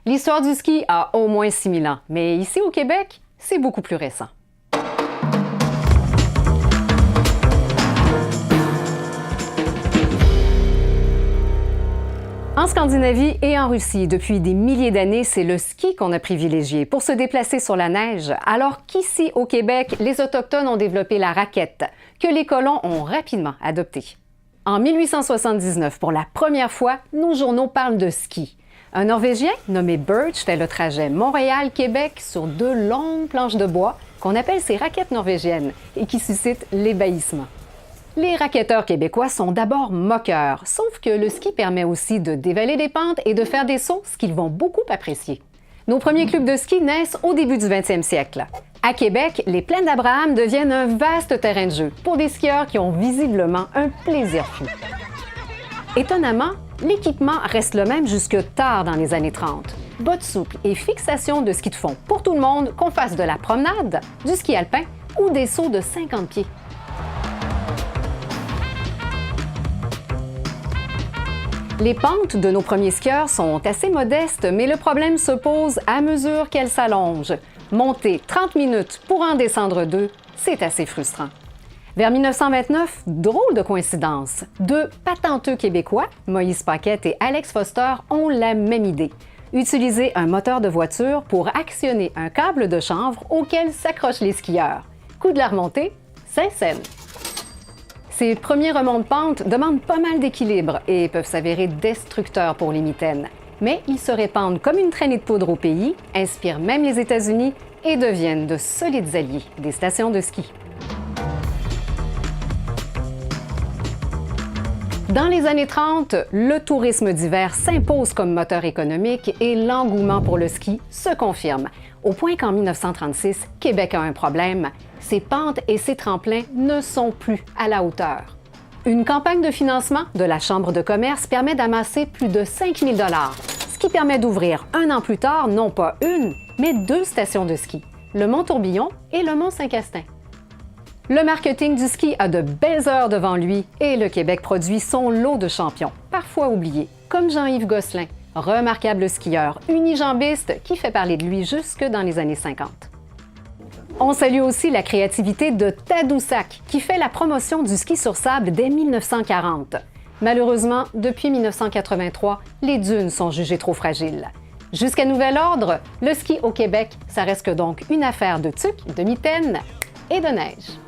L'histoire du ski a au moins 6000 ans, mais ici au Québec, c'est beaucoup plus récent. En Scandinavie et en Russie, depuis des milliers d'années, c'est le ski qu'on a privilégié pour se déplacer sur la neige, alors qu'ici, au Québec, les Autochtones ont développé la raquette, que les colons ont rapidement adoptée. En 1879, pour la première fois, nos journaux parlent de ski. Un Norvégien nommé Birch fait le trajet Montréal-Québec sur 2 longues planches de bois qu'on appelle ses raquettes norvégiennes et qui suscitent l'ébahissement. Les racketteurs québécois sont d'abord moqueurs, sauf que le ski permet aussi de dévaler des pentes et de faire des sauts, ce qu'ils vont beaucoup apprécier. Nos premiers clubs de ski naissent au début du 20e siècle. À Québec, les plaines d'Abraham deviennent un vaste terrain de jeu pour des skieurs qui ont visiblement un plaisir fou. Étonnamment, l'équipement reste le même jusque tard dans les années 30. Bottes souples et fixation de ski de fond pour tout le monde, qu'on fasse de la promenade, du ski alpin ou des sauts de 50 pieds. Les pentes de nos premiers skieurs sont assez modestes, mais le problème se pose à mesure qu'elles s'allongent. Monter 30 minutes pour en descendre 2, c'est assez frustrant. Vers 1929, drôle de coïncidence, 2 patenteux Québécois, Moïse Paquette et Alex Foster, ont la même idée. Utiliser un moteur de voiture pour actionner un câble de chanvre auquel s'accrochent les skieurs. Coup de la remontée, Saint-Saëns. Ces premiers remonts de pente demandent pas mal d'équilibre et peuvent s'avérer destructeurs pour les mitaines. Mais ils se répandent comme une traînée de poudre au pays, inspirent même les États-Unis et deviennent de solides alliés des stations de ski. Dans les années 30, le tourisme d'hiver s'impose comme moteur économique et l'engouement pour le ski se confirme, au point qu'en 1936, Québec a un problème. Ses pentes et ses tremplins ne sont plus à la hauteur. Une campagne de financement de la Chambre de commerce permet d'amasser plus de 5 000 $, ce qui permet d'ouvrir 1 an plus tard non pas 1, mais 2 stations de ski, le Mont-Tourbillon et le Mont-Saint-Castin. Le marketing du ski a de belles heures devant lui et le Québec produit son lot de champions, parfois oubliés, comme Jean-Yves Gosselin, remarquable skieur unijambiste qui fait parler de lui jusque dans les années 50. On salue aussi la créativité de Tadoussac, qui fait la promotion du ski sur sable dès 1940. Malheureusement, depuis 1983, les dunes sont jugées trop fragiles. Jusqu'à nouvel ordre, le ski au Québec, ça reste donc une affaire de tuques, de mitaines et de neige.